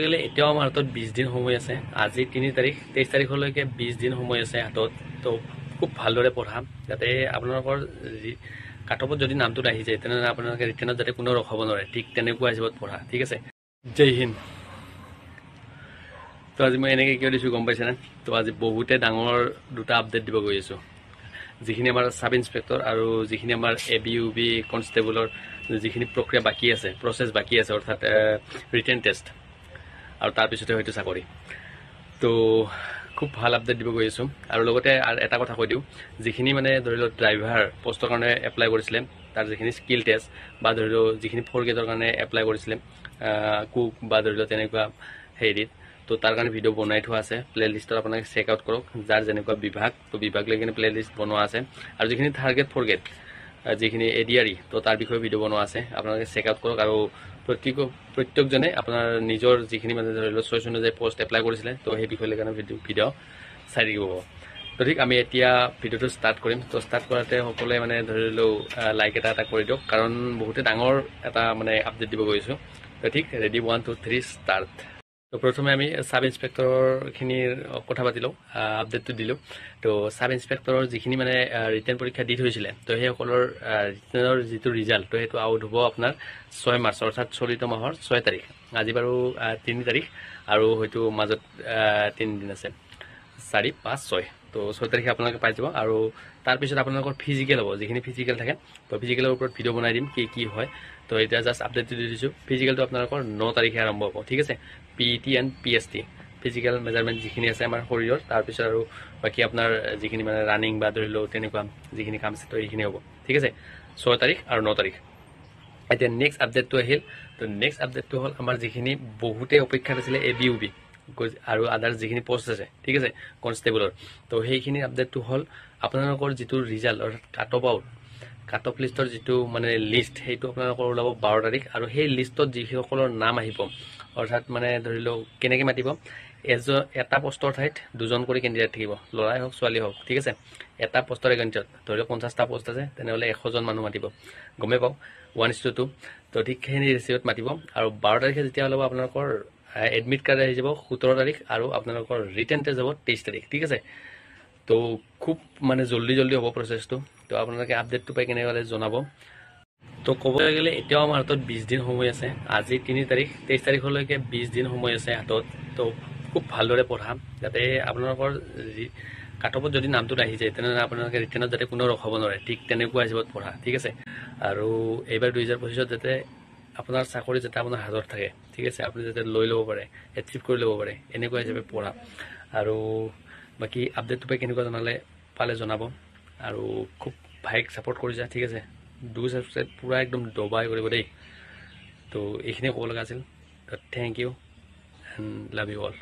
গেলে এতিয়াও আমাৰ হাতত 20 দিন সময় আছে। আজি 3 তাৰিখ, 23 তাৰিখলৈকে 20 দিন সময় আছে হাতত। তো খুব ভালদৰে পঢ়াম যাতে আপোনালোকৰ কাটঅফত যদি নামটো আহি যায় তেনেহ'লে আপোনালোকে ৰিটেনত যাতে কোনো ৰখাব নোৱাৰে, ঠিক তেনেকুৱা হিচাপত পঢ়া, ঠিক আছে। জয় হিন্দ। তো আজি মই এনেকৈ কিয় দিছোঁ গম পাইছেনে? তো আজি বহুতে ডাঙৰ দুটা আপডেট দিব গৈ আছোঁ। যিখিনি আমাৰ সাব ইন্সপেক্টৰ আৰু যিখিনি আমাৰ ABUB কনষ্টেবলৰ যিখিনি প্ৰক্ৰিয়া বাকী আছে, প্ৰচেছ বাকী আছে, অৰ্থাৎ ৰিটেন টেষ্ট আৰু তাৰপিছতে হয়তো চাকৰি। তো খুব ভাল আপডেট দিব গৈ আছোঁ। আৰু লগতে এটা কথা কৈ দিওঁ, যিখিনি মানে ধৰি লওক ড্ৰাইভাৰ পষ্টৰ কাৰণে এপ্লাই কৰিছিলে তাৰ যিখিনি স্কিল টেষ্ট বা ধৰি লওক যিখিনি 4 গ্ৰেডৰ কাৰণে এপ্লাই কৰিছিলে কুক বা ধৰি লওক তেনেকুৱা হেৰিত, তো তাৰ কাৰণে ভিডিঅ' বনাই থোৱা আছে। প্লে লিষ্টত আপোনালোকে চেক আউট কৰক, যাৰ যেনেকুৱা বিভাগ, তো বিভাগ লৈ কিনে প্লে লিষ্ট বনোৱা আছে। আৰু যিখিনি 3rd গ্ৰেড 4 গ্ৰেড যিখিনি ADRE, তো তাৰ বিষয়ে ভিডিঅ' বনোৱা আছে, আপোনালোকে চেক আউট কৰক। আৰু প্ৰত্যেকজনে আপোনাৰ নিজৰ যিখিনি মানে ধৰি লওক চইচ অনুযায়ী পষ্ট এপ্লাই কৰিছিলে, তো সেই বিষয়ে লৈ কাৰণে ভিডিঅ' চাই থাকিব। তো ঠিক আমি এতিয়া ভিডিঅ'টো ষ্টাৰ্ট কৰিম। তো ষ্টাৰ্ট কৰাতে সকলোৱে মানে ধৰি লওক লাইক এটা কৰি দিয়ক, কাৰণ বহুতে ডাঙৰ এটা মানে আপডেট দিব গৈছোঁ। তো ঠিক ৰেডি 1 2 3 ষ্টাৰ্ট। তো প্ৰথমে আমি সাব ইন্সপেক্টৰখিনিৰ কথা পাতি লওঁ, আপডেটটো দিলোঁ। তো সাব ইন্সপেক্টৰৰ যিখিনি মানে ৰিটেন পৰীক্ষা দি থৈছিলে, তো সেইসকলৰ ৰিটেনৰ যিটো ৰিজাল্ট, তো সেইটো আউট হ'ব আপোনাৰ 6 মাৰ্চ, অৰ্থাৎ চলিত মাহৰ 6 তাৰিখ। আজি বাৰু 3 তাৰিখ আৰু হয়তো মাজত 3 দিন আছে, 4 5 6। তো 6 তাৰিখে আপোনালোকে পাই যাব। আৰু তাৰপিছত আপোনালোকৰ ফিজিকেল হ'ব, যিখিনি ফিজিকেল থাকে, তো ফিজিকেলৰ ওপৰত ভিডিঅ' বনাই দিম কি হয়। তো এতিয়া জাষ্ট আপডেটটো দি দিছোঁ। ফিজিকেলটো আপোনালোকৰ 9 তাৰিখে আৰম্ভ হ'ব, ঠিক আছে। PET and PST physical measurement যিখিনি আছে আমাৰ শৰীৰৰ, তাৰপিছত আৰু বাকী আপোনাৰ যিখিনি মানে ৰানিং বা ধৰি লওক তেনেকুৱা যিখিনি কাম আছে, তো এইখিনি হ'ব, ঠিক আছে। 6 তাৰিখ আৰু 9 তাৰিখ। এতিয়া নেক্সট আপডেটটো আহিল। তো নেক্সট আপডেটটো হ'ল আমাৰ যিখিনি বহুতে অপেক্ষাত আছিলে ABUB আৰু আদাৰ যিখিনি পষ্ট আছে, ঠিক আছে, কনষ্টেবলৰ। তো সেইখিনি আপডেটটো হ'ল আপোনালোকৰ যিটো ৰিজাল্ট, অৰ্থাৎ কাট অফ লিষ্টৰ যিটো মানে লিষ্ট, সেইটো আপোনালোকৰ ওলাব 12 তাৰিখ। আৰু সেই লিষ্টত যিসকলৰ নাম আহিব, অৰ্থাৎ মানে ধৰি লওক কেনেকৈ মাতিব, এটা পষ্টৰ ঠাইত 2জন কৰি কেণ্ডিডেট থাকিব, ল'ৰাই হওক ছোৱালী হওক, ঠিক আছে। এটা পষ্টৰ এগেইনষ্টত ধৰি লওক 50টা পষ্ট আছে, তেনেহ'লে 100জন মানুহ মাতিব, গমেই পাওক 1:2। তো ঠিক সেইখিনি ৰেচিঅ'ত মাতিব। আৰু 12 তাৰিখে যেতিয়া ওলাব আপোনালোকৰ এডমিট কাৰ্ড আহি যাব 17 তাৰিখ, আৰু আপোনালোকৰ ৰিটেন টেষ্ট হ'ব 23 তাৰিখ, ঠিক আছে। তো খুব মানে জল্দি হ'ব প্ৰচেছটো। তো আপোনালোকে আপডেটটো পাই কেনেকৈ জনাব। তো ক'বলৈ গ'লে এতিয়াও আমাৰ হাতত 20 দিন সময় আছে। আজি 3 তাৰিখ, 23 তাৰিখলৈকে 20 দিন সময় আছে হাতত। তো খুব ভালদৰে পঢ়াম যাতে আপোনালোকৰ কাটঅফত যদি নামটো আহি যায় তেনেহ'লে আপোনালোকে ৰিটেনত যাতে কোনো ৰখাব নোৱাৰে, ঠিক তেনেকুৱা হিচাপত পঢ়া, ঠিক আছে। আৰু এইবাৰ 2025 যাতে আপোনাৰ চাকৰি যাতে আপোনাৰ হাতত থাকে, ঠিক আছে, আপুনি যাতে লৈ ল'ব পাৰে, এচিভ কৰি ল'ব পাৰে, এনেকুৱা হিচাপে পঢ়া। আৰু বাকী আপডেটটো পাই কেনেকুৱা পালে জনাব। আৰু খুব ভাইক ছাপোৰ্ট কৰিছে, ঠিক আছে। ছাবস্ক্ৰাইব পূৰা একদম দবাই কৰিব দেই। তো এইখিনিয়ে ক'ব লগা আছিল। Thank you and love you all.